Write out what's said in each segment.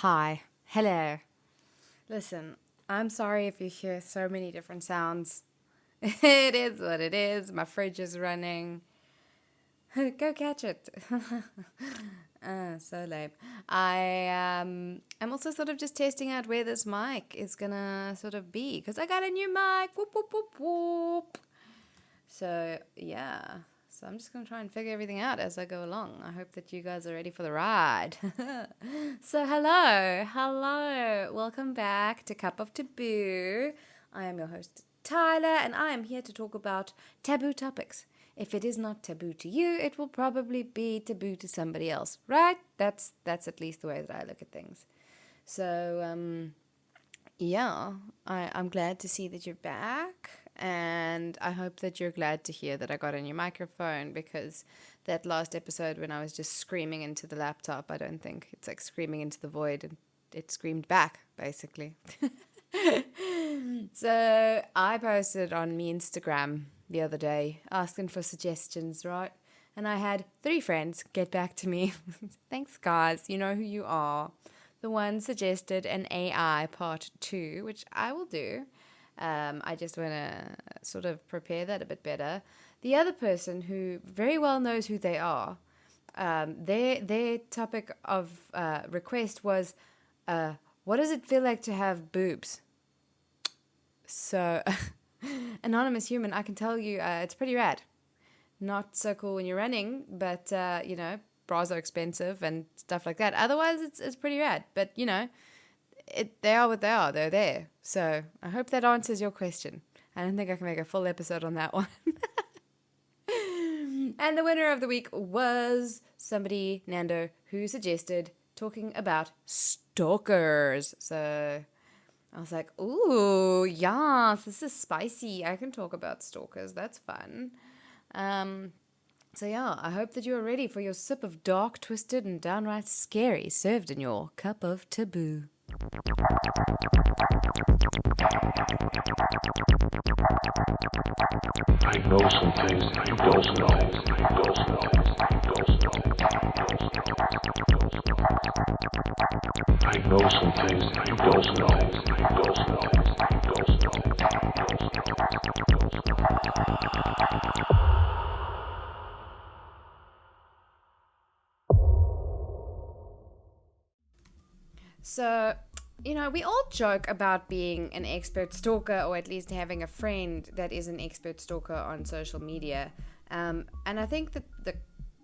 Hi. Hello. Listen, I'm sorry if you hear so many different sounds. It is what it is. My fridge is running. Go catch it. So lame. I'm also sort of just testing out where this mic is gonna sort of be, because I got a new mic. Whoop, whoop, whoop, whoop. So, yeah. So I'm just going to try and figure everything out as I go along. I hope that you guys are ready for the ride. So hello. Welcome back to Cup of Taboo. I am your host, Tyler, and I am here to talk about taboo topics. If it is not taboo to you, it will probably be taboo to somebody else, right? That's at least the way that I look at things. So, yeah, I'm glad to see that you're back. And I hope that you're glad to hear that I got a new microphone, because that last episode when I was just screaming into the laptop, I don't think it's like screaming into the void, and it screamed back, basically. So I posted on my Instagram the other day asking for suggestions, right? And I had 3 friends get back to me. Thanks, guys. You know who you are. The one suggested an AI part 2, which I will do. I just want to sort of prepare that a bit better. The other person, who very well knows who they are, their topic of request was, what does it feel like to have boobs? So, anonymous human, I can tell you it's pretty rad. Not so cool when you're running, but, bras are expensive and stuff like that. Otherwise, it's pretty rad. But, they are what they are. They're there. So I hope that answers your question. I don't think I can make a full episode on that one. And the winner of the week was somebody, Nando, who suggested talking about stalkers. So I was like, ooh, yes, this is spicy. I can talk about stalkers. That's fun. So yeah, I hope that you are ready for your sip of dark, twisted, and downright scary served in your cup of taboo. I know some things you don't know. I know some things you don't know. So, we all joke about being an expert stalker, or at least having a friend that is an expert stalker on social media. And I think that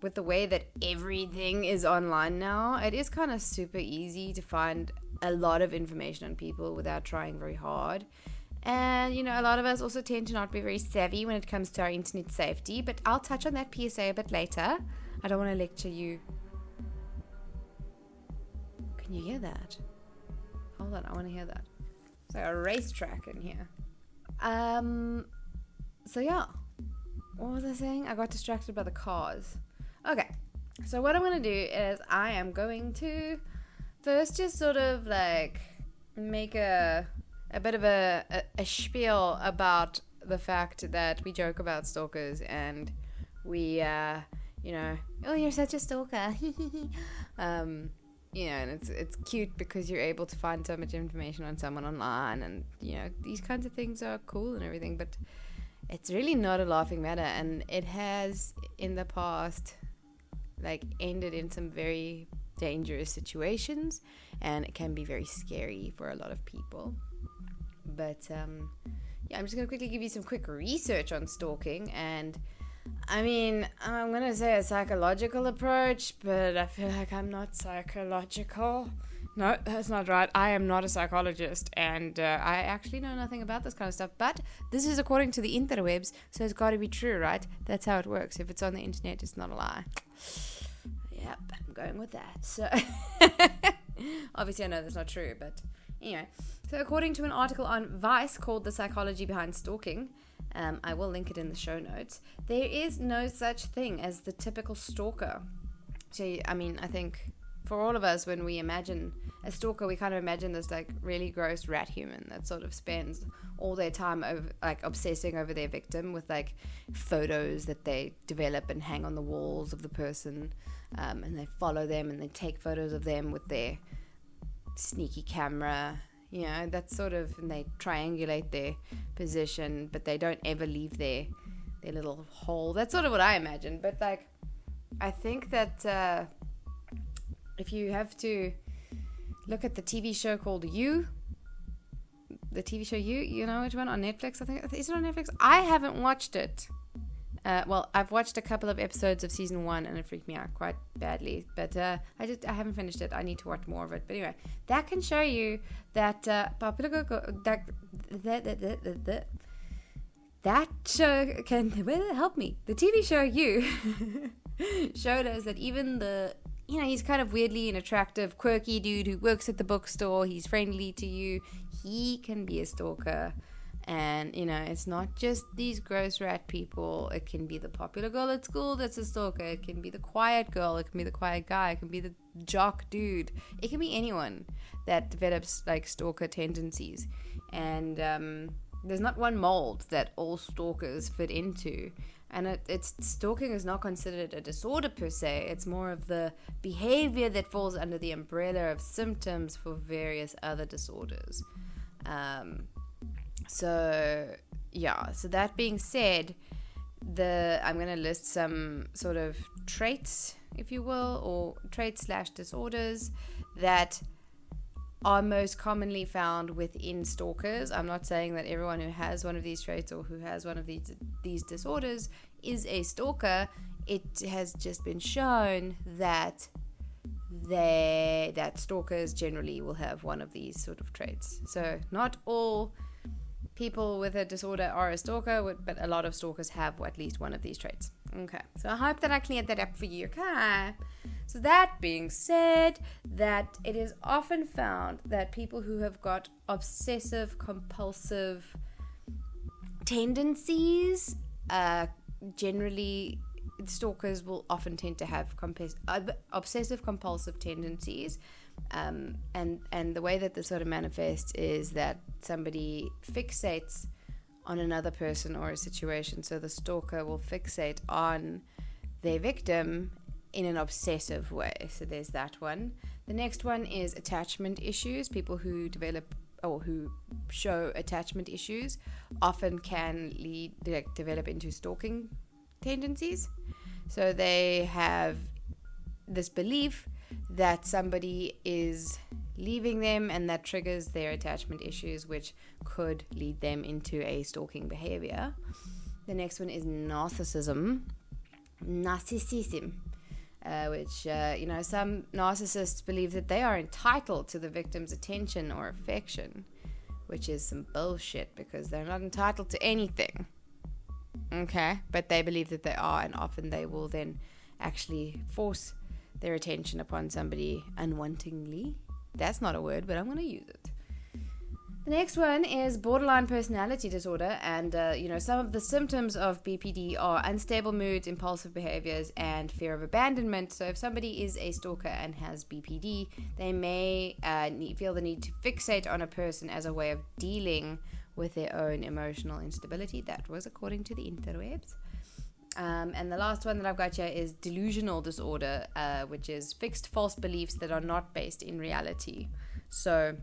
with the way that everything is online now, it is kind of super easy to find a lot of information on people without trying very hard. And, a lot of us also tend to not be very savvy when it comes to our internet safety. But I'll touch on that PSA a bit later. I don't want to lecture you. Can you hear that? Hold on, I want to hear that. It's like a racetrack in here. So yeah. What was I saying? I got distracted by the cars. Okay. So what I'm going to do is I am going to first just sort of like make a bit of a spiel about the fact that we joke about stalkers, and we, oh, you're such a stalker. And it's cute because you're able to find so much information on someone online, and, these kinds of things are cool and everything, but it's really not a laughing matter, and it has, in the past, ended in some very dangerous situations, and it can be very scary for a lot of people. But, I'm just going to quickly give you some quick research on stalking, and I'm going to say a psychological approach, but I feel like I'm not psychological. No, that's not right. I am not a psychologist, and I actually know nothing about this kind of stuff, but this is according to the interwebs, so it's got to be true, right? That's how it works. If it's on the internet, it's not a lie. Yep, I'm going with that. So, obviously I know that's not true, but anyway. So according to an article on Vice called The Psychology Behind Stalking, I will link it in the show notes, there is no such thing as the typical stalker. So, I think for all of us, when we imagine a stalker, we kind of imagine this really gross rat human that sort of spends all their time over, obsessing over their victim with photos that they develop and hang on the walls of the person, and they follow them and they take photos of them with their sneaky camera, that sort of, and they triangulate their position, but they don't ever leave their little hole. That's sort of what I imagine. But like, I think that if you have to look at the TV show called You, the TV show you know which one, on Netflix, I think. Is it on Netflix? I haven't watched it. Well, I've watched a couple of episodes of season 1 and it freaked me out quite badly. But I haven't finished it. I need to watch more of it. But anyway, that can show you that that show can help me. The TV show You showed us that even he's kind of weirdly an attractive, quirky dude who works at the bookstore. He's friendly to you. He can be a stalker. And, it's not just these gross rat people. It can be the popular girl at school that's a stalker. It can be the quiet girl. It can be the quiet guy. It can be the jock dude. It can be anyone that develops, like, stalker tendencies. And there's not one mold that all stalkers fit into. And stalking is not considered a disorder per se. It's more of the behavior that falls under the umbrella of symptoms for various other disorders. So that being said, I'm going to list some sort of traits, if you will, or traits/disorders that are most commonly found within stalkers. I'm not saying that everyone who has one of these traits or who has one of these disorders is a stalker. It has just been shown that stalkers generally will have one of these sort of traits. So not all people with a disorder are a stalker, but a lot of stalkers have at least one of these traits. Okay, so I hope that I cleared that up for you. Okay, so that being said, that it is often found that people who have got obsessive compulsive tendencies, generally stalkers will often tend to have obsessive compulsive tendencies. And the way that this sort of manifests is that somebody fixates on another person or a situation. So the stalker will fixate on their victim in an obsessive way. So there's that one. The next one is attachment issues. People who develop or who show attachment issues often can develop into stalking tendencies. So they have this belief that somebody is leaving them, and that triggers their attachment issues, which could lead them into a stalking behavior. The next one is narcissism, which, some narcissists believe that they are entitled to the victim's attention or affection, which is some bullshit because they're not entitled to anything. Okay, but they believe that they are, and often they will then actually force their attention upon somebody unwantingly. That's not a word, but I'm going to use it. The next one is borderline personality disorder, and some of the symptoms of BPD are unstable moods, impulsive behaviors, and fear of abandonment. So if somebody is a stalker and has BPD, they may feel the need to fixate on a person as a way of dealing with their own emotional instability. That was according to the interwebs. And the last one that I've got here is delusional disorder, which is fixed false beliefs that are not based in reality. So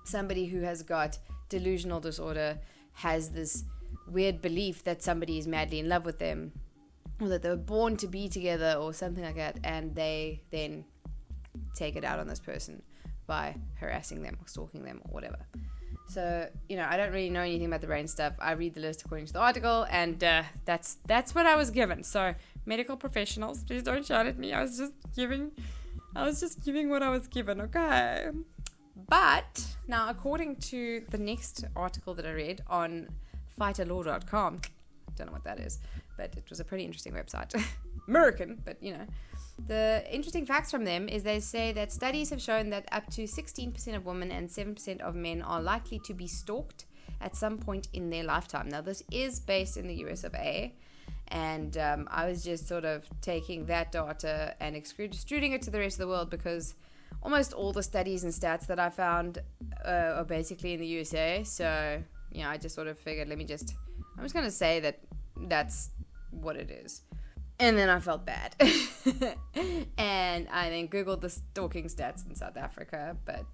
somebody who has got delusional disorder has this weird belief that somebody is madly in love with them, or that they were born to be together, or something like that, and they then take it out on this person by harassing them or stalking them or whatever. So, I don't really know anything about the brain stuff. I read the list according to the article, and that's what I was given. So, medical professionals, please don't shout at me. I was just giving what I was given, okay? But, now, according to the next article that I read on fighterlaw.com, don't know what that is, but it was a pretty interesting website. American, but, The interesting facts from them is they say that studies have shown that up to 16% of women and 7% of men are likely to be stalked at some point in their lifetime. Now, this is based in the US of A, and I was just sort of taking that data and extruding it to the rest of the world, because almost all the studies and stats that I found are basically in the USA. So, I just sort of figured, I'm just going to say that that's what it is. And then I felt bad. And I then Googled the stalking stats in South Africa. But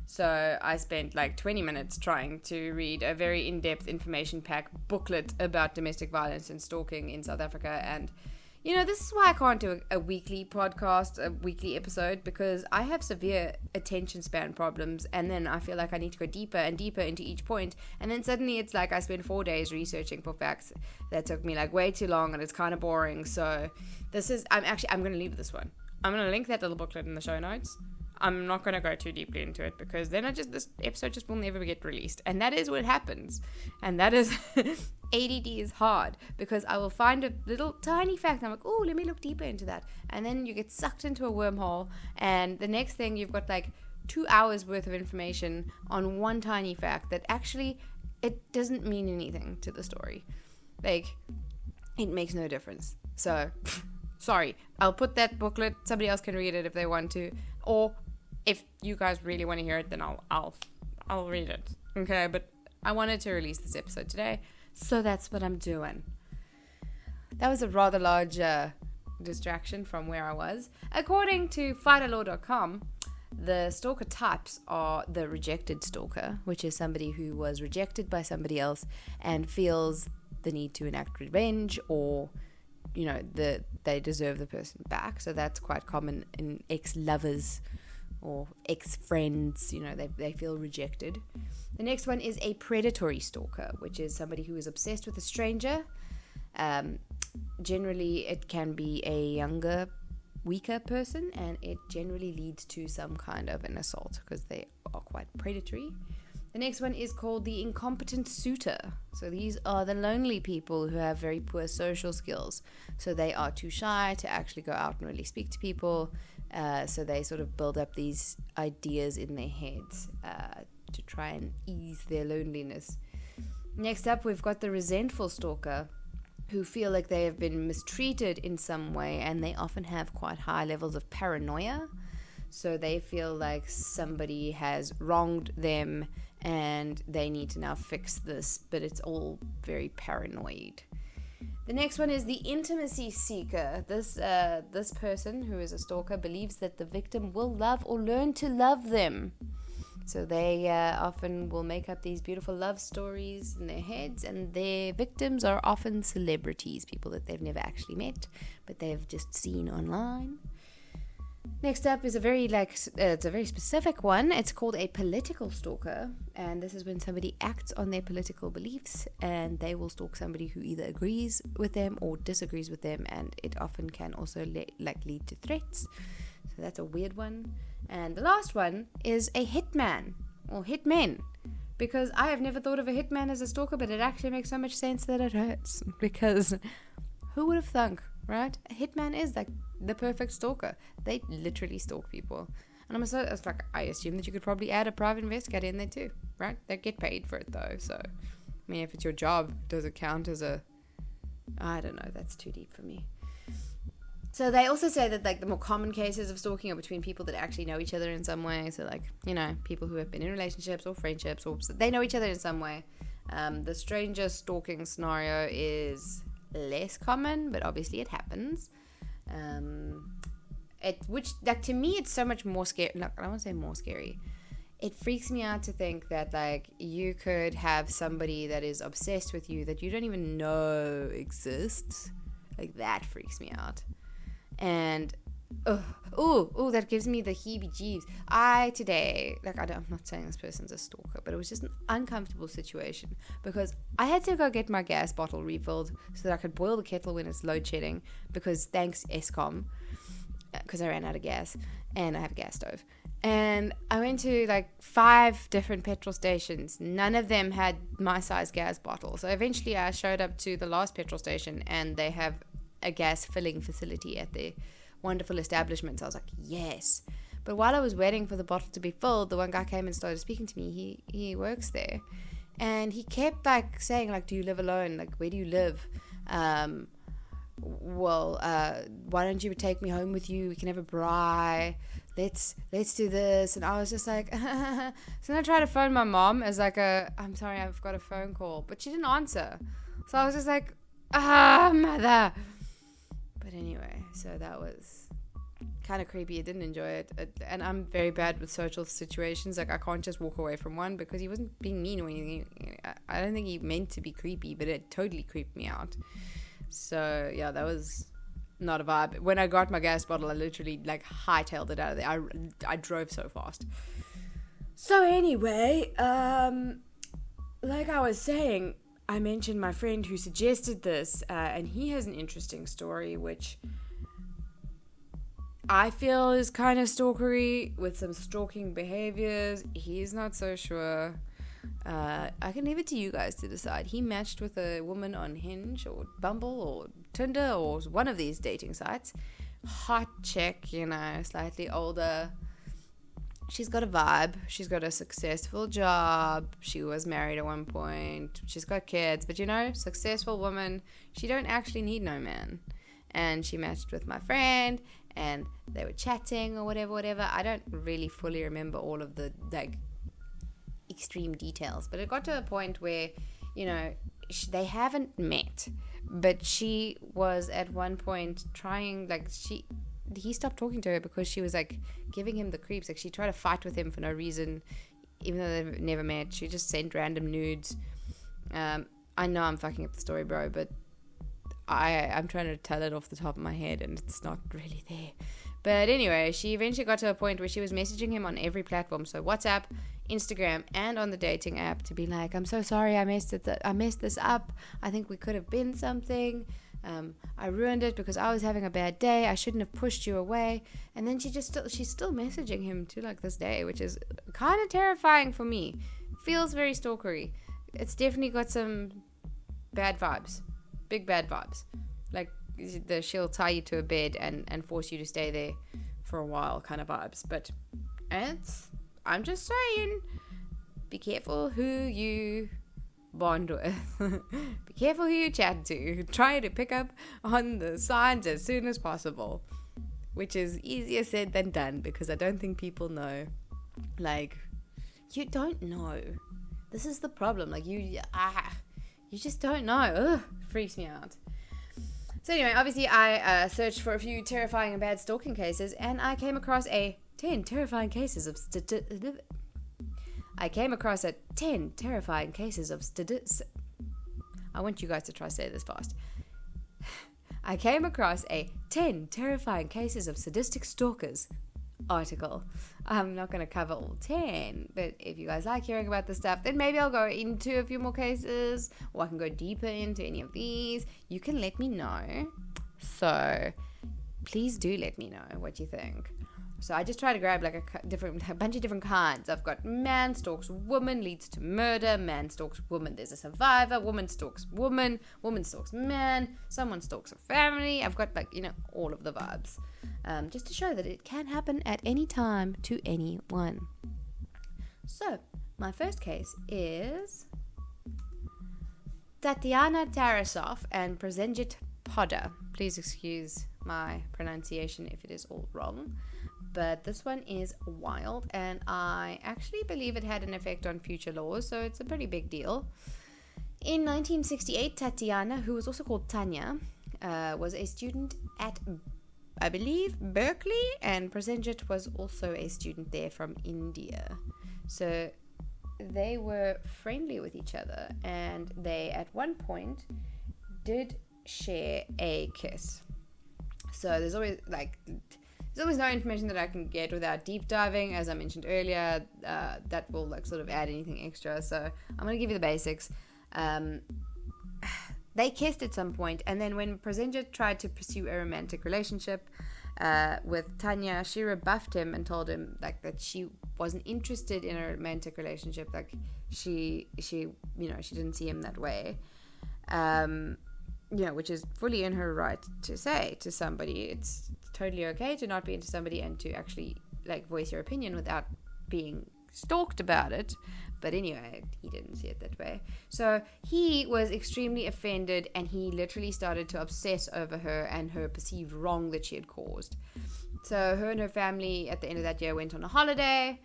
so I spent like 20 minutes trying to read a very in-depth information pack booklet about domestic violence and stalking in South Africa. And, you know, this is why I can't do a weekly podcast, a weekly episode, because I have severe attention span problems. And then I feel like I need to go deeper and deeper into each point. And then suddenly it's like I spent 4 days researching for facts that took me like way too long, and it's kind of boring. So I'm going to leave this one. I'm going to link that little booklet in the show notes. I'm not going to go too deeply into it, because then this episode just will never get released. And that is what happens. And that is, ADD is hard, because I will find a little tiny fact and I'm like, oh, let me look deeper into that. And then you get sucked into a wormhole, and the next thing you've got like 2 hours worth of information on one tiny fact that actually, it doesn't mean anything to the story. Like, it makes no difference. So, sorry. I'll put that booklet. Somebody else can read it if they want to. Or if you guys really want to hear it, then I'll read it. Okay, but I wanted to release this episode today, so that's what I'm doing. That was a rather large distraction from where I was. According to fighterlaw.com, the stalker types are the rejected stalker, which is somebody who was rejected by somebody else and feels the need to enact revenge, or you know, they deserve the person back. So that's quite common in ex-lovers or ex-friends. You know, they feel rejected. The next one is a predatory stalker, which is somebody who is obsessed with a stranger. Generally, it can be a younger, weaker person, and it generally leads to some kind of an assault, because they are quite predatory. The next one is called the incompetent suitor. So these are the lonely people who have very poor social skills. So they are too shy to actually go out and really speak to people. So they sort of build up these ideas in their heads to try and ease their loneliness. Next up, we've got the resentful stalker, who feel like they have been mistreated in some way, and they often have quite high levels of paranoia. So they feel like somebody has wronged them and they need to now fix this, but it's all very paranoid. The next one is the intimacy seeker. This person who is a stalker believes that the victim will love or learn to love them. So they often will make up these beautiful love stories in their heads, and their victims are often celebrities, people that they've never actually met, but they've just seen online. Next up is it's a very specific one. It's called a political stalker, and this is when somebody acts on their political beliefs, and they will stalk somebody who either agrees with them or disagrees with them, and it often can also lead to threats. So that's a weird one. And the last one is a hitman or hitmen, because I have never thought of a hitman as a stalker, but it actually makes so much sense that it hurts, because who would have thunk, right? A hitman is like the perfect stalker. They literally stalk people. And I assume that you could probably add a private investigator in there too, right? They get paid for it though. So, I mean, if it's your job, does it count as I don't know, that's too deep for me. So they also say that like the more common cases of stalking are between people that actually know each other in some way. So like, you know, people who have been in relationships or friendships, or they know each other in some way. The stranger stalking scenario is less common, but obviously it happens. To me, it's so much more scary. No, I don't want to say more scary. It freaks me out to think that like you could have somebody that is obsessed with you that you don't even know exists. Like that freaks me out. And that gives me the heebie-jeebies. I'm not saying this person's a stalker, but it was just an uncomfortable situation, because I had to go get my gas bottle refilled so that I could boil the kettle when it's load shedding, because thanks Eskom, because I ran out of gas and I have a gas stove. And I went to like 5 different petrol stations. None of them had my size gas bottle. So eventually I showed up to the last petrol station, and they have a gas filling facility at their wonderful establishment. So I was like, yes. But while I was waiting for the bottle to be filled, the one guy came and started speaking to me. He works there, and he kept like saying like, do you live alone? Like, where do you live? Why don't you take me home with you? We can have a braai. Let's do this. And I was just like, so then I tried to phone my mom as like I'm sorry, I've got a phone call, but she didn't answer. So I was just like, mother. But anyway, so that was kind of creepy. I didn't enjoy it. And I'm very bad with social situations. Like, I can't just walk away from one because he wasn't being mean or anything. I don't think he meant to be creepy, but it totally creeped me out. So yeah, that was not a vibe. When I got my gas bottle, I literally like hightailed it out of there. I drove so fast. So anyway, like I was saying, I mentioned my friend who suggested this, and he has an interesting story, which I feel is kind of stalkery with some stalking behaviors. He's not so sure. I can leave it to you guys to decide. He matched with a woman on Hinge or Bumble or Tinder or one of these dating sites. Hot chick, slightly older. She's got a vibe. She's got a successful job. She was married at one point. She's got kids. But, successful woman. She don't actually need no man. And she matched with my friend. And they were chatting or whatever. I don't really fully remember all of the, extreme details. But it got to a point where, they haven't met. But she was at one point trying, he stopped talking to her because she was giving him the creeps. She tried to fight with him for no reason, even though they've never met. She just sent random nudes. I know I'm fucking up the story, bro, but I'm trying to tell it off the top of my head and it's not really there. But anyway, she eventually got to a point where she was messaging him on every platform, so WhatsApp, Instagram, and on the dating app, to be like, I'm so sorry, I messed this up. I think we could have been something. I ruined it because I was having a bad day. I shouldn't have pushed you away. And then she's still messaging him to this day, which is kind of terrifying for me. Feels very stalkery. It's definitely got some bad vibes, big bad vibes. She'll tie you to a bed and force you to stay there for a while kind of vibes. But I'm just saying, be careful who you bond with. Be careful who you chat to. Try to pick up on the signs as soon as possible, which is easier said than done because I don't think people know. You don't know. This is the problem. You just don't know. Ugh, freaks me out. So anyway, obviously I searched for a few terrifying and bad stalking cases, and I came across 10 terrifying cases of I want you guys to try to say this fast. I came across a 10 terrifying cases of sadistic stalkers article. I'm not going to cover all 10, but if you guys like hearing about this stuff, then maybe I'll go into a few more cases, or I can go deeper into any of these. You can let me know. So please do let me know what you think. So I just try to grab a bunch of different kinds. I've got man stalks woman, leads to murder, man stalks woman, there's a survivor, woman stalks woman stalks man, someone stalks a family. I've got all of the vibes. Just to show that it can happen at any time to anyone. So my first case is Tatiana Tarasov and Prosenjit Podder. Please excuse my pronunciation if it is all wrong. But this one is wild, and I actually believe it had an effect on future laws, so it's a pretty big deal. In 1968, Tatiana, who was also called Tanya, was a student at, I believe, Berkeley, and Prosenjit was also a student there from India. So they were friendly with each other, and they, at one point, did share a kiss. So there's always no information that I can get without deep diving, as I mentioned earlier. That will sort of add anything extra. So I'm going to give you the basics. They kissed at some point, and then when Prosenjit tried to pursue a romantic relationship with Tanya, she rebuffed him and told him that she wasn't interested in a romantic relationship. She didn't see him that way. Which is fully in her right to say to somebody. It's totally okay to not be into somebody and to actually voice your opinion without being stalked about it. But anyway, he didn't see it that way. So he was extremely offended, and he literally started to obsess over her and her perceived wrong that she had caused. So her and her family at the end of that year went on a holiday.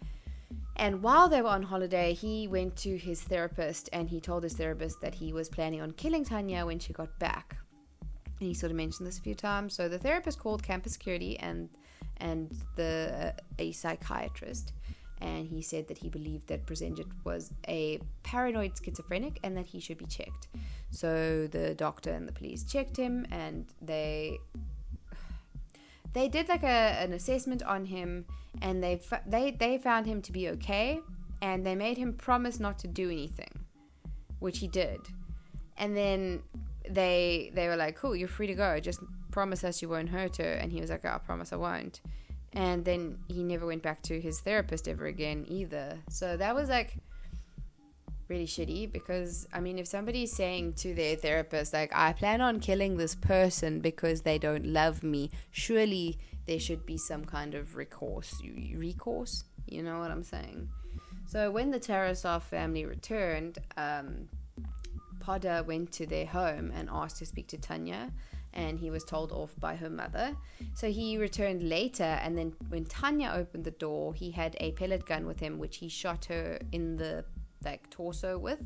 And while they were on holiday, he went to his therapist, and he told his therapist that he was planning on killing Tanya when she got back. And he sort of mentioned this a few times. So the therapist called campus security and a psychiatrist, and he said that he believed that Brzezinski was a paranoid schizophrenic and that he should be checked. So the doctor and the police checked him, and they did like an assessment on him, and they found him to be okay, and they made him promise not to do anything, which he did. And then they were like, cool, you're free to go, just promise us you won't hurt her. And he was like, I promise I won't. And then he never went back to his therapist ever again either. So that was like really shitty, because I mean, if somebody's saying to their therapist like, I plan on killing this person because they don't love me, surely there should be some kind of recourse, you know what I'm saying? So when the Tarasov family returned, Potter went to their home and asked to speak to Tanya, and he was told off by her mother. So he returned later, and then when Tanya opened the door, he had a pellet gun with him, which he shot her in the like torso with,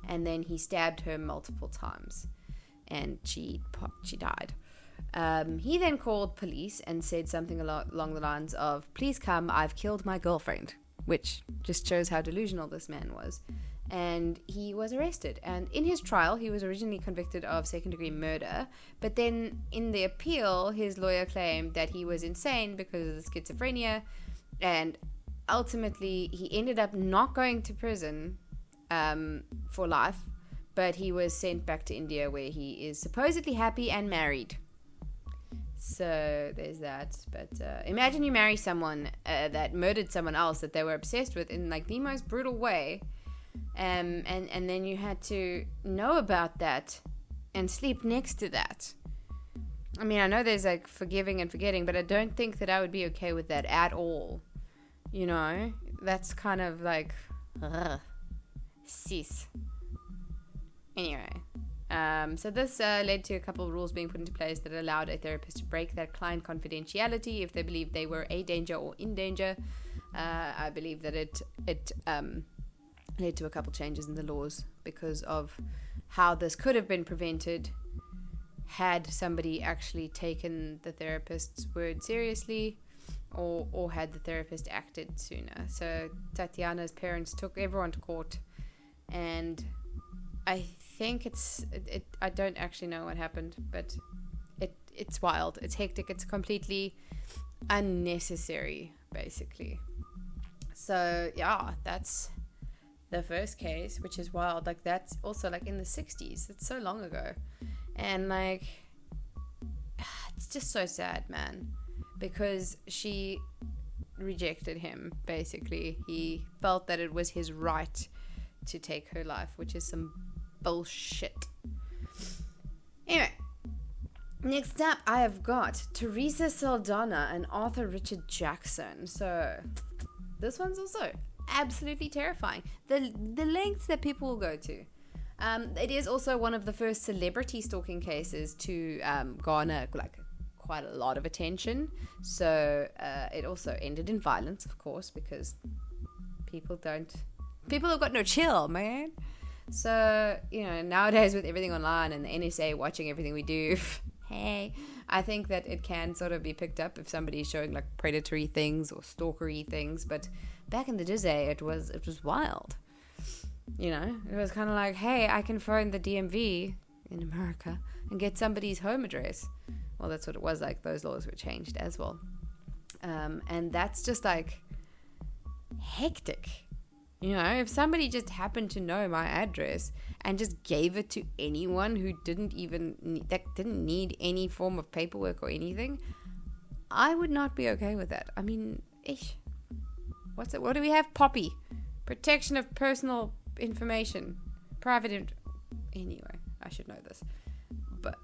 and then he stabbed her multiple times, and she died. He then called police and said something along the lines of, please come, I've killed my girlfriend, which just shows how delusional this man was. And he was arrested, and in his trial he was originally convicted of second-degree murder, but then in the appeal his lawyer claimed that he was insane because of the schizophrenia, and ultimately he ended up not going to prison for life, but he was sent back to India, where he is supposedly happy and married. So there's that. But imagine you marry someone that murdered someone else that they were obsessed with in like the most brutal way, and then you had to know about that and sleep next to that. I mean, I know there's like forgiving and forgetting, but I don't think that I would be okay with that at all. You know, that's kind of like sis. Anyway, so this led to a couple of rules being put into place that allowed a therapist to break that client confidentiality if they believed they were a danger or in danger. I believe that it led to a couple changes in the laws because of how this could have been prevented had somebody actually taken the therapist's word seriously, or had the therapist acted sooner. So Tatiana's parents took everyone to court, and I think I don't actually know what happened, but it's wild, it's hectic, it's completely unnecessary, basically. So yeah, that's the first case, which is wild. Like, that's also like in the 60s. It's so long ago, and like it's just so sad, man, because she rejected him. Basically, he felt that it was his right to take her life, which is some bullshit. Anyway, next up I have got Teresa Saldana and Arthur Richard Jackson. So this one's also absolutely terrifying, the lengths that people will go to. It is also one of the first celebrity stalking cases to garner like quite a lot of attention. So it also ended in violence, of course, because people have got no chill, man. So, you know, nowadays with everything online and the NSA watching everything we do, hey, I think that it can sort of be picked up if somebody's showing like predatory things or stalkery things. But back in the day, it was wild. You know, it was kind of like, hey, I can phone the DMV in America and get somebody's home address. Well, that's what it was like. Those laws were changed as well. And that's just like hectic. You know, if somebody just happened to know my address and just gave it to anyone who didn't need any form of paperwork or anything, I would not be okay with that. I mean, what do we have? Poppy. Protection of personal information. Anyway, I should know this.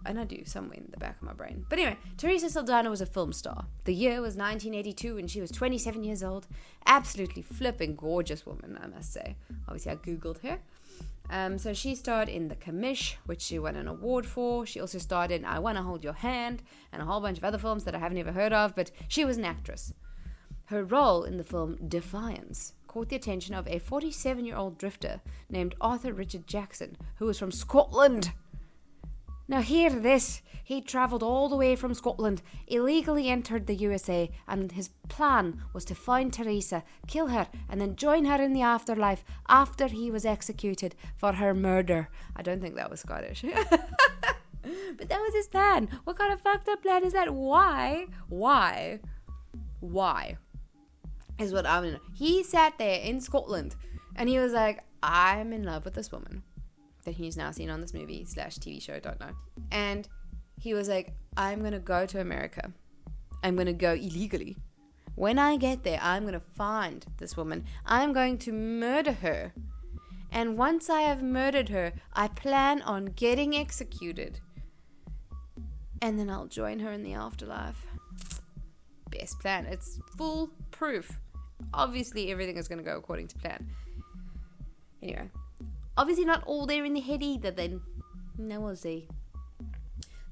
And I do somewhere in the back of my brain. But anyway, Teresa Saldana was a film star. The year was 1982 and she was 27 years old. Absolutely flipping gorgeous woman, I must say. Obviously, I Googled her. So she starred in The Commish, which she won an award for. She also starred in I Wanna Hold Your Hand and a whole bunch of other films that I haven't ever heard of, but she was an actress. Her role in the film Defiance caught the attention of a 47-year-old drifter named Arthur Richard Jackson, who was from Scotland. Now hear this. He travelled all the way from Scotland, illegally entered the USA, and his plan was to find Teresa, kill her, and then join her in the afterlife after he was executed for her murder. I don't think that was Scottish. But that was his plan. What kind of fucked up plan is that? Why? Is what I mean. He sat there in Scotland and he was like, I'm in love with this woman that he's now seen on this movie / TV show, don't know. And he was like, I'm going to go to America. I'm going to go illegally. When I get there, I'm going to find this woman. I'm going to murder her. And once I have murdered her, I plan on getting executed. And then I'll join her in the afterlife. Best plan. It's foolproof. Obviously, everything is going to go according to plan. Anyway, obviously not all there in the head either. Then, no, we'll see.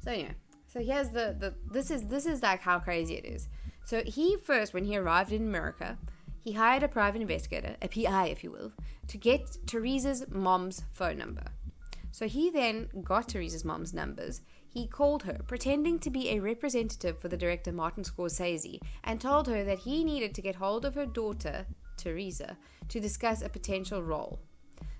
So yeah. So here's this is like how crazy it is. So he first, when he arrived in America, he hired a private investigator, a PI, if you will, to get Teresa's mom's phone number. So he then got Teresa's mom's numbers. He called her, pretending to be a representative for the director Martin Scorsese, and told her that he needed to get hold of her daughter, Teresa, to discuss a potential role.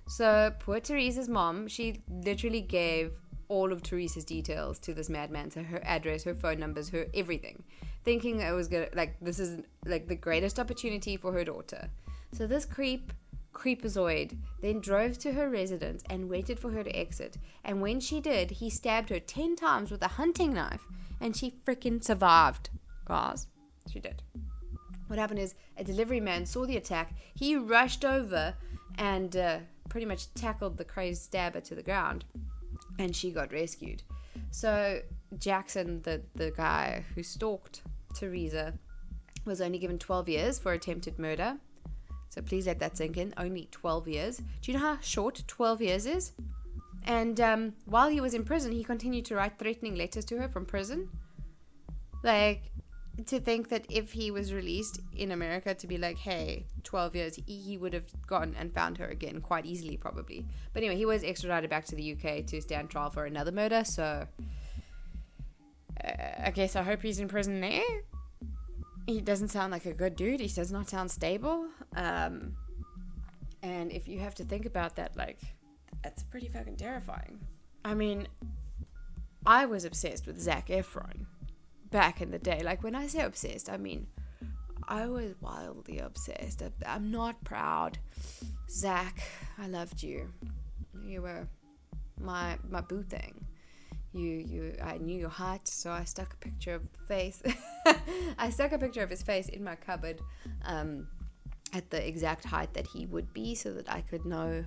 So poor Teresa's mom, she literally gave all of Teresa's details to this madman, so her address, her phone numbers, her everything, thinking that it was gonna, like, this is like the greatest opportunity for her daughter. So this creepazoid then drove to her residence and waited for her to exit, and when she did, he stabbed her 10 times with a hunting knife, and she freaking survived, guys. She did. What happened is a delivery man saw the attack. He rushed over and pretty much tackled the crazed stabber to the ground, and she got rescued. So Jackson, the guy who stalked Teresa, was only given 12 years for attempted murder. So please let that sink in. Only 12 years. Do you know how short 12 years is? And while he was in prison, he continued to write threatening letters to her from prison. Like, to think that if he was released in America to be like, hey, 12 years, he would have gone and found her again quite easily, probably. But anyway, he was extradited back to the UK to stand trial for another murder. So I guess I hope he's in prison there. He doesn't sound like a good dude. He does not sound stable. And if you have to think about that, like, that's pretty fucking terrifying. I mean, I was obsessed with Zac Efron back in the day. Like, when I say obsessed, I mean, I was wildly obsessed. I'm not proud. Zac, I loved you. You were my boo thing. I knew your height, so I stuck a picture of the face. I stuck a picture of his face in my cupboard at the exact height that he would be, so that I could know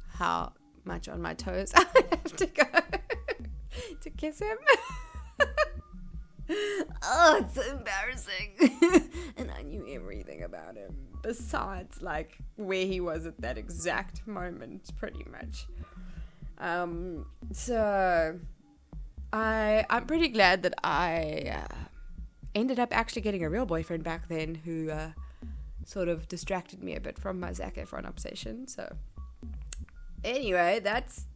how much on my toes I would have to go to kiss him. Oh, it's so embarrassing. And I knew everything about him, besides like where he was at that exact moment, pretty much. So I'm pretty glad that I ended up actually getting a real boyfriend back then who sort of distracted me a bit from my Zac Efron obsession. So anyway, that's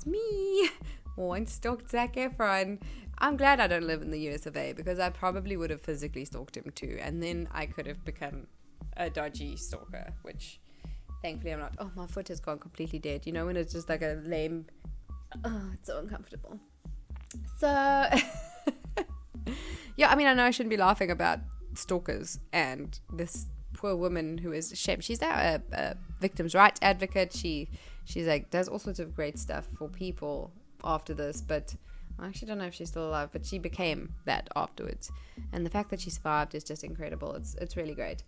me. Once stalked Zac Efron. I'm glad I don't live in the US of A, because I probably would have physically stalked him too, and then I could have become a dodgy stalker, which thankfully I'm not. Oh, my foot has gone completely dead. You know when it's just like a lame... Oh, it's so uncomfortable. So, yeah, I mean, I know I shouldn't be laughing about stalkers and this poor woman who is ashamed. She's now a victims' rights advocate. She's like, does all sorts of great stuff for people after this, but I actually don't know if she's still alive, but she became that afterwards. And the fact that she survived is just incredible. It's really great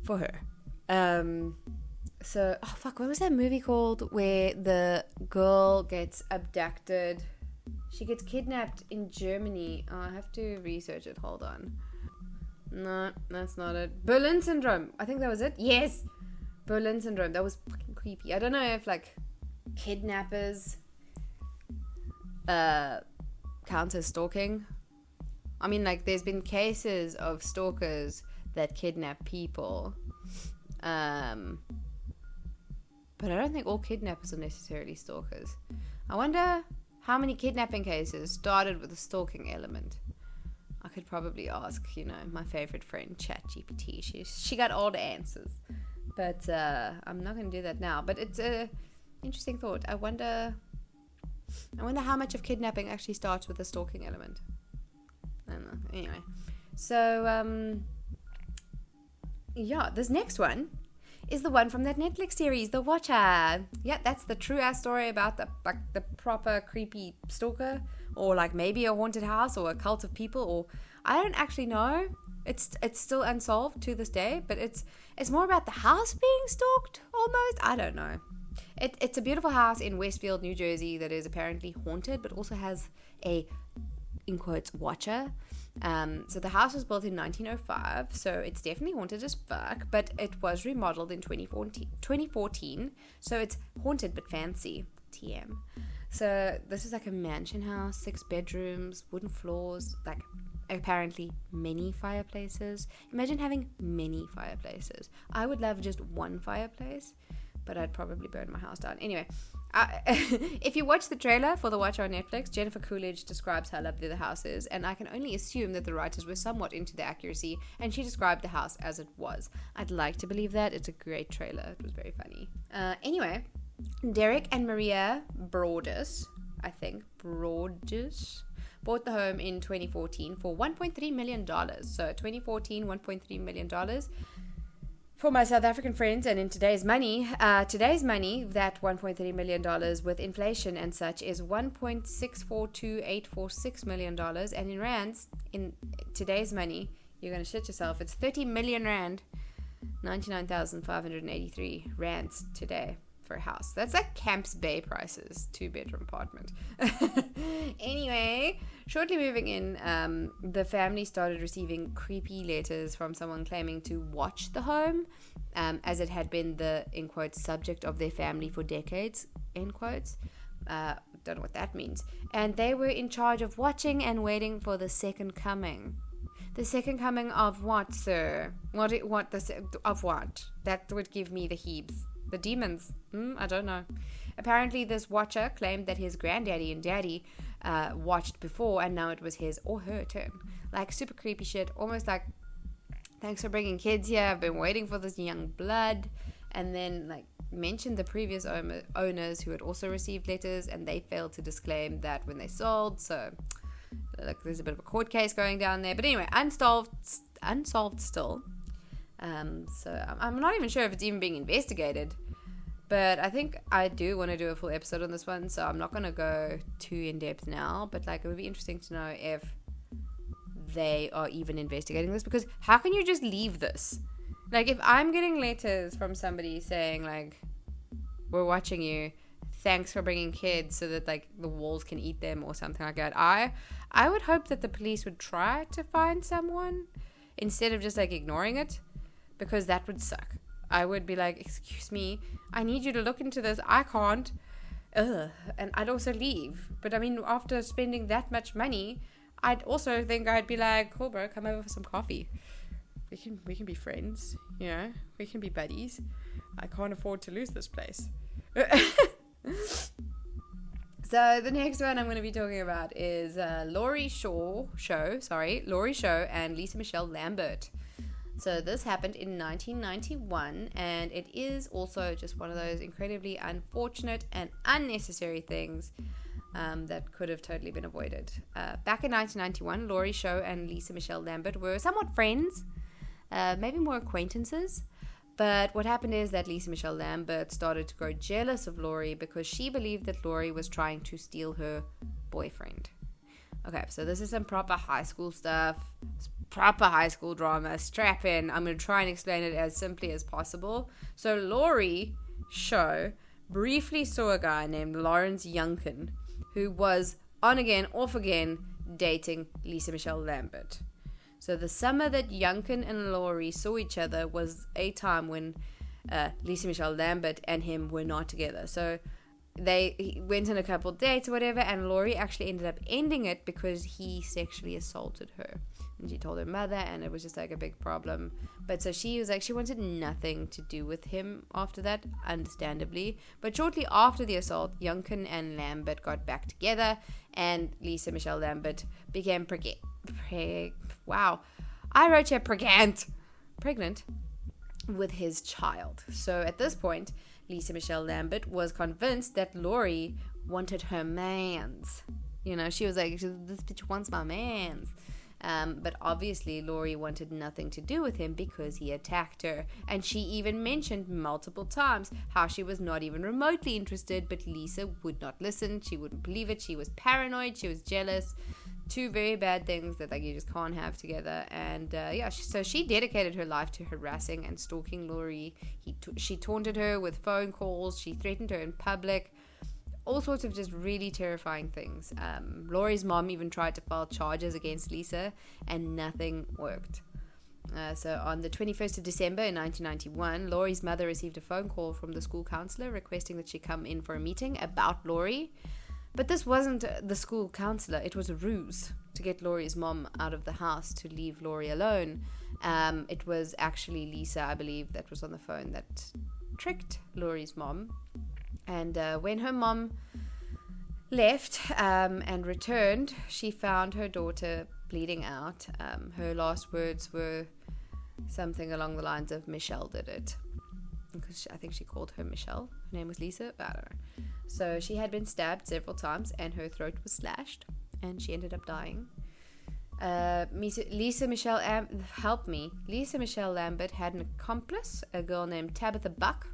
for her. So, oh fuck, what was that movie called where the girl gets abducted? She gets kidnapped in Germany. Oh, I have to research it. Hold on. No, that's not it. Berlin Syndrome. I think that was it. Yes! Berlin Syndrome. That was fucking creepy. I don't know if, like, kidnappers counts as stalking. I mean, like, there's been cases of stalkers that kidnap people. But I don't think all kidnappers are necessarily stalkers. I wonder how many kidnapping cases started with a stalking element? I could probably ask, my favorite friend, ChatGPT. She got all the answers. But I'm not going to do that now. But it's a interesting thought. I wonder how much of kidnapping actually starts with a stalking element. I don't know. Anyway. So, this next one is the one from that Netflix series, The Watcher. Yeah, that's the true ass story about the proper creepy stalker, or like maybe a haunted house or a cult of people, or I don't actually know. It's still unsolved to this day, but it's more about the house being stalked almost. I don't know. It's a beautiful house in Westfield, New Jersey that is apparently haunted, but also has a, in quotes, watcher. So the house was built in 1905, so it's definitely haunted as fuck, but it was remodeled in 2014, so it's haunted but fancy. TM. So this is like a mansion house, 6 bedrooms, wooden floors, like apparently many fireplaces. Imagine having many fireplaces. I would love just one fireplace, but I'd probably burn my house down. Anyway, if you watch the trailer for The Watcher on Netflix, Jennifer Coolidge describes how lovely the house is, and I can only assume that the writers were somewhat into the accuracy, and she described the house as it was. I'd like to believe that. It's a great trailer. It was very funny. Anyway, Derek and Maria Broadus, bought the home in 2014 for $1.3 million. So 2014, $1.3 million. For my South African friends, and in today's money, that $1.3 million with inflation and such is $1.642846 million. And in rands, in today's money, you're going to shit yourself. It's 30 million rand, 99,583 rands today for a house. That's like Camps Bay prices, 2-bedroom apartment. Anyway, shortly moving in, the family started receiving creepy letters from someone claiming to watch the home, as it had been the, in quotes, subject of their family for decades, end quotes. Don't know what that means. And they were in charge of watching and waiting for the second coming. The second coming of what, sir? Of what? That would give me the heebs. The demons? I don't know. Apparently, this watcher claimed that his granddaddy and daddy watched before, and now it was his or her turn. Like, super creepy shit. Almost like, thanks for bringing kids here. I've been waiting for this young blood. And then, like, mentioned the previous owners who had also received letters, and they failed to disclaim that when they sold. So, like, there's a bit of a court case going down there. But anyway, unsolved still. So I'm not even sure if it's even being investigated, but I think I do want to do a full episode on this one, so I'm not going to go too in depth now, but like it would be interesting to know if they are even investigating this, because how can you just leave this? Like, if I'm getting letters from somebody saying like, we're watching you, thanks for bringing kids so that like the walls can eat them or something like that, I would hope that the police would try to find someone instead of just like ignoring it. Because that would suck. I would be like, excuse me, I need you to look into this. I can't. And I'd also leave. But I mean, after spending that much money, I'd also think I'd be like, cool, bro, come over for some coffee. We can be friends, we can be buddies. I can't afford to lose this place. So the next one I'm going to be talking about is Laurie Shaw and Lisa Michelle Lambert. So this happened in 1991, and it is also just one of those incredibly unfortunate and unnecessary things that could have totally been avoided. Back in 1991, Laurie Shaw and Lisa Michelle Lambert were somewhat friends, maybe more acquaintances. But what happened is that Lisa Michelle Lambert started to grow jealous of Laurie because she believed that Laurie was trying to steal her boyfriend. Okay, so this is some proper high school stuff. Proper high school drama. Strap in. I'm going to try and explain it as simply as possible. So Laurie Shaw briefly saw a guy named Lawrence Youngkin, who was on again, off again, dating Lisa Michelle Lambert. So the summer that Youngkin and Laurie saw each other was a time when Lisa Michelle Lambert and him were not together. So he went on a couple dates or whatever, and Laurie actually ended up ending it because he sexually assaulted her. And she told her mother, and it was just like a big problem. But so she was like, she wanted nothing to do with him after that, understandably. But shortly after the assault, Youngkin and Lambert got back together, and Lisa Michelle Lambert became pregnant. With his child. So at this point, Lisa Michelle Lambert was convinced that Laurie wanted her mans. You know, she was like, this bitch wants my mans. But obviously Laurie wanted nothing to do with him because he attacked her. And she even mentioned multiple times how she was not even remotely interested, but Lisa would not listen. She wouldn't believe it. She was paranoid. She was jealous. Two very bad things that like you just can't have together. And so she dedicated her life to harassing and stalking Laurie. She taunted her with phone calls. She threatened her in public. All sorts of just really terrifying things. Laurie's mom even tried to file charges against Lisa, and nothing worked. So on the 21st of December in 1991, Laurie's mother received a phone call from the school counselor requesting that she come in for a meeting about Laurie. But this wasn't the school counselor. It was a ruse to get Laurie's mom out of the house, to leave Laurie alone. It was actually Lisa, I believe, that was on the phone that tricked Laurie's mom. And when her mom left and returned, she found her daughter bleeding out. Her last words were something along the lines of, Michelle did it. Because I think she called her Michelle. Her name was Lisa, but I don't know. So she had been stabbed several times and her throat was slashed. And she ended up dying. Lisa Michelle Lambert had an accomplice, a girl named Tabitha Buck,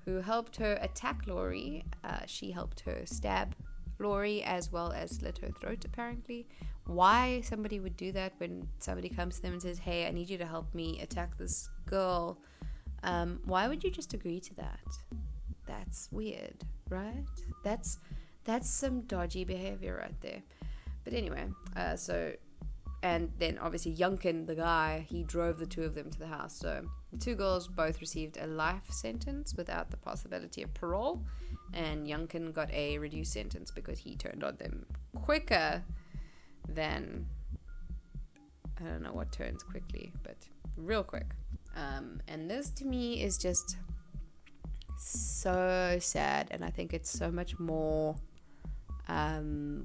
who helped her attack Laurie. She helped her stab Laurie as well as slit her throat, apparently. Why somebody would do that when somebody comes to them and says, hey, I need you to help me attack this girl. Why would you just agree to that? That's weird, right? That's some dodgy behavior right there. But anyway, and then obviously Youngkin, the guy, he drove the two of them to the house. So the two girls both received a life sentence without the possibility of parole. And Youngkin got a reduced sentence because he turned on them quicker than, I don't know what turns quickly, but real quick. And this to me is just so sad. And I think it's so much more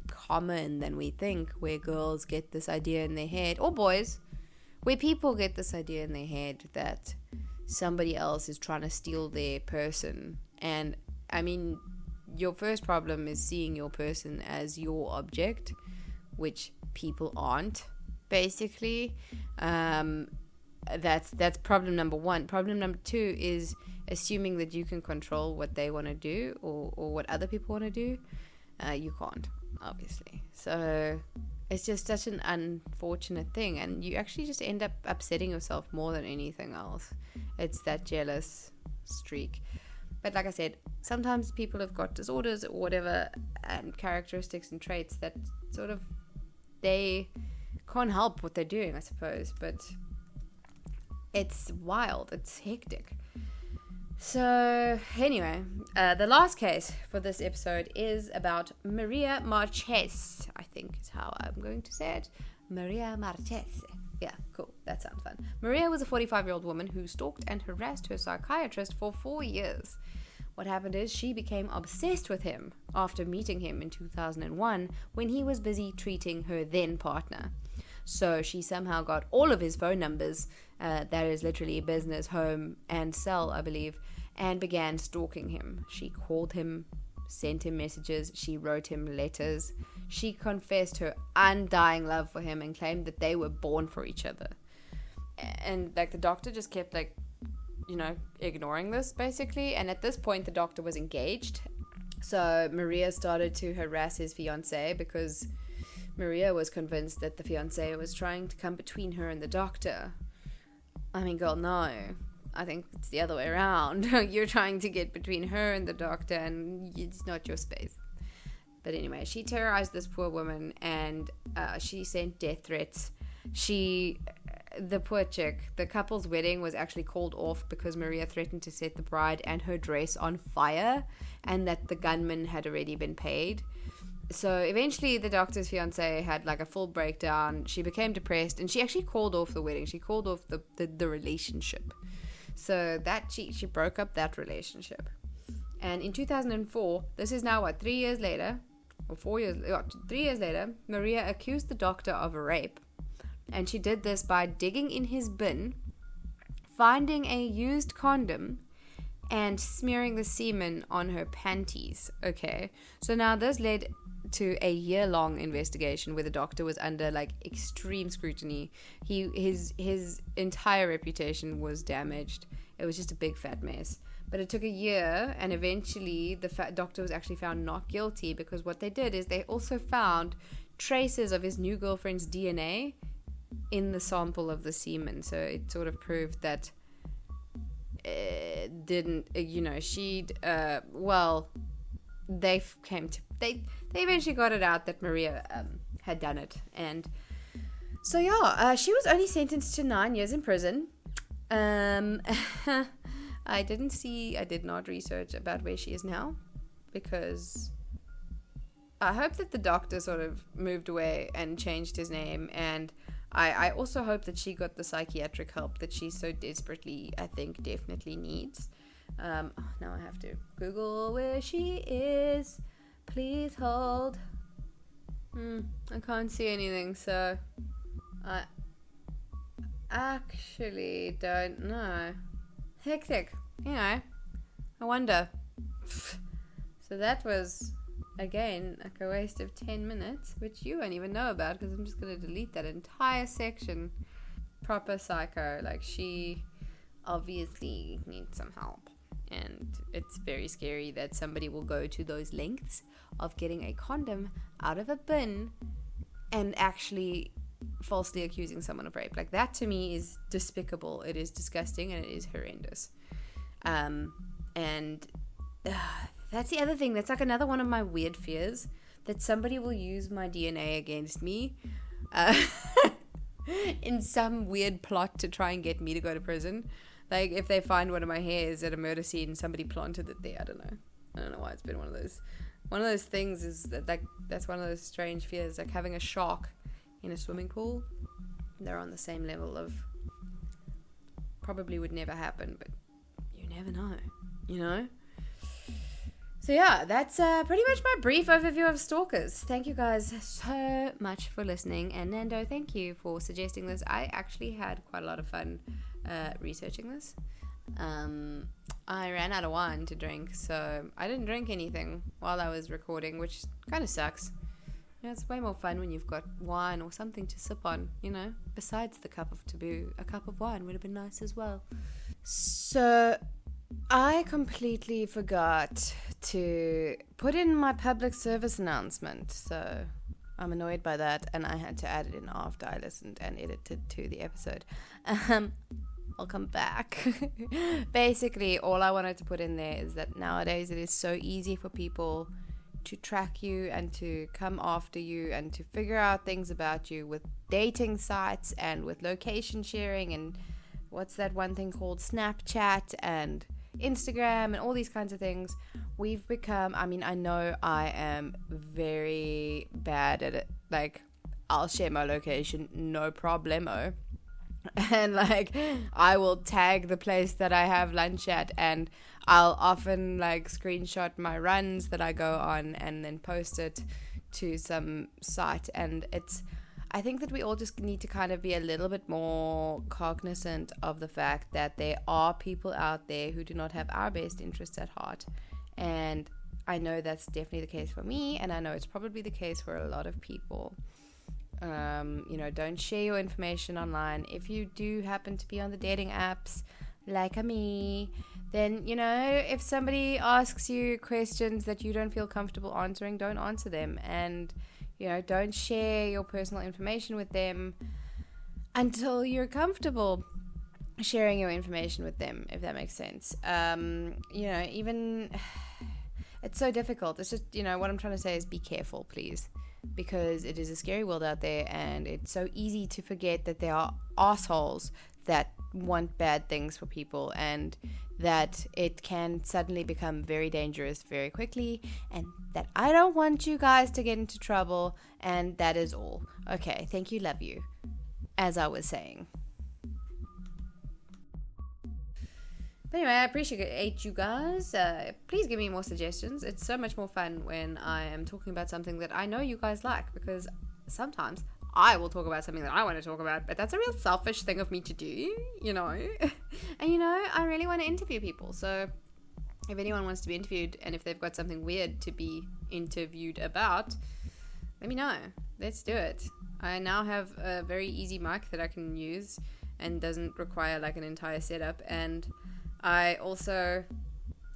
common than we think, where girls get this idea in their head, or boys, where people get this idea in their head that somebody else is trying to steal their person. And I mean, your first problem is seeing your person as your object, which people aren't, basically. That's problem number one. Problem number two is assuming that you can control what they want to do or what other people want to do. You can't, obviously. So it's just such an unfortunate thing, and you actually just end up upsetting yourself more than anything else. It's that jealous streak. But like I said, sometimes people have got disorders or whatever, and characteristics and traits that sort of, they can't help what they're doing, I suppose. But it's wild, it's hectic. So anyway, the last case for this episode is about Maria Marchese, I think is how I'm going to say it. Maria Marchese. Yeah, cool. That sounds fun. Maria was a 45-year-old woman who stalked and harassed her psychiatrist for 4 years. What happened is she became obsessed with him after meeting him in 2001 when he was busy treating her then partner. So she somehow got all of his phone numbers, that is literally business, home, and cell, I believe, and began stalking him. She called him, sent him messages, she wrote him letters. She confessed her undying love for him and claimed that they were born for each other. And like the doctor just kept like, you know, ignoring this basically. And at this point the doctor was engaged. So Maria started to harass his fiancée because Maria was convinced that the fiancé was trying to come between her and the doctor. I mean, girl, no. I think it's the other way around. You're trying to get between her and the doctor, and it's not your space. But anyway, she terrorized this poor woman, and she sent death threats. The poor chick, the couple's wedding was actually called off because Maria threatened to set the bride and her dress on fire, and that the gunman had already been paid. So eventually the doctor's fiance had like a full breakdown. She became depressed and she actually called off the wedding. She called off the relationship. So that she broke up that relationship. And in 2004, this is now 3 years later, or 4 years, 3 years later, Maria accused the doctor of a rape. And she did this by digging in his bin, finding a used condom, and smearing the semen on her panties. Okay, so now this led to a year-long investigation where the doctor was under like extreme scrutiny. His entire reputation was damaged. It was just a big fat mess. But it took a year, and eventually the doctor was actually found not guilty, because what they did is they also found traces of his new girlfriend's DNA in the sample of the semen. So it sort of proved that they eventually got it out that Maria had done it. And so she was only sentenced to 9 years in prison. I did not research about where she is now, because I hope that the doctor sort of moved away and changed his name, and I also hope that she got the psychiatric help that she so desperately, I think, definitely needs. Now I have to Google where she is. Please hold. I can't see anything, so I actually don't know. Hectic, I wonder. So that was, again, like a waste of 10 minutes, which you won't even know about, because I'm just going to delete that entire section. Proper psycho. Like, she obviously needs some help. And it's very scary that somebody will go to those lengths of getting a condom out of a bin and actually falsely accusing someone of rape. Like, that to me is despicable. It is disgusting, and it is horrendous. That's the other thing. That's like another one of my weird fears, that somebody will use my DNA against me in some weird plot to try and get me to go to prison. Like, if they find one of my hairs at a murder scene, somebody planted it there. I don't know why it's been one of those things. Is that, like, that's one of those strange fears, like having a shark in a swimming pool. They're on the same level of probably would never happen, but you never know, So that's pretty much my brief overview of Stalkers. Thank you guys so much for listening, and Nando, thank you for suggesting this. I actually had quite a lot of fun researching this. I ran out of wine to drink, so I didn't drink anything while I was recording, which kind of sucks. It's way more fun when you've got wine or something to sip on, besides the cup of Taboo. A cup of wine would have been nice as well. So I completely forgot to put in my public service announcement, so I'm annoyed by that, and I had to add it in after I listened and edited to the episode. I'll come back. Basically, all I wanted to put in there is that nowadays it is so easy for people to track you and to come after you and to figure out things about you with dating sites and with location sharing and what's that one thing called Snapchat and Instagram and all these kinds of things. We've become, I know I am very bad at it. Like, I'll share my location, no problemo. And like, I will tag the place that I have lunch at, and I'll often like screenshot my runs that I go on and then post it to some site. And I think that we all just need to kind of be a little bit more cognizant of the fact that there are people out there who do not have our best interests at heart. And I know that's definitely the case for me, and I know it's probably the case for a lot of people. Don't share your information online. If you do happen to be on the dating apps like me, then if somebody asks you questions that you don't feel comfortable answering, don't answer them, and don't share your personal information with them until you're comfortable sharing your information with them, if that makes sense. Even it's so difficult. It's just, what I'm trying to say is be careful, please. Because it is a scary world out there, and it's so easy to forget that there are assholes that want bad things for people, and that it can suddenly become very dangerous very quickly, and that I don't want you guys to get into trouble, and that is all. Okay, thank you, love you, as I was saying. But anyway, I appreciate you guys. Please give me more suggestions. It's so much more fun when I am talking about something that I know you guys like, because sometimes I will talk about something that I want to talk about, but that's a real selfish thing of me to do, you know. And, you know, I really want to interview people. So if anyone wants to be interviewed, and if they've got something weird to be interviewed about, let me know. Let's do it. I now have a very easy mic that I can use and doesn't require like an entire setup. And I also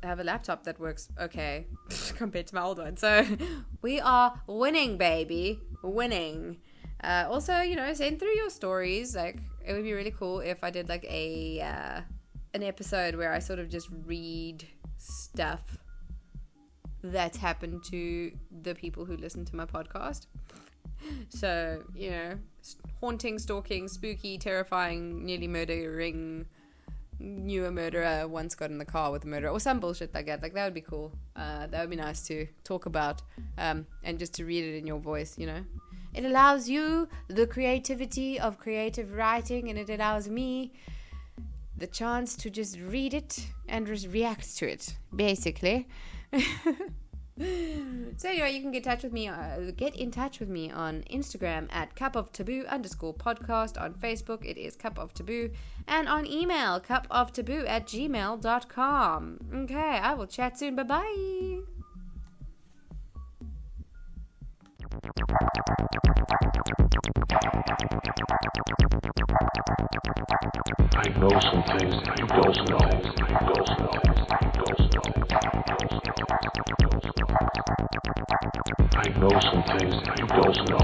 have a laptop that works okay compared to my old one. So we are winning, baby. Winning. Also, you know, send through your stories. Like, it would be really cool if I did like an episode where I sort of just read stuff that's happened to the people who listen to my podcast. So, you know, haunting, stalking, spooky, terrifying, nearly murdering, knew a murderer, once got in the car with a murderer, or some bullshit like that. Like, that would be cool. That would be nice to talk about, and just to read it in your voice, you know. It allows you the creativity of creative writing, and it allows me the chance to just read it and just react to it, basically. So anyway, you can get in touch with me on Instagram at cupoftaboo_podcast. On Facebook, it is Cup of Taboo. And on email, cupoftaboo@gmail.com. Okay, I will chat soon. Bye-bye. I know some things you don't know. I know some things you don't know.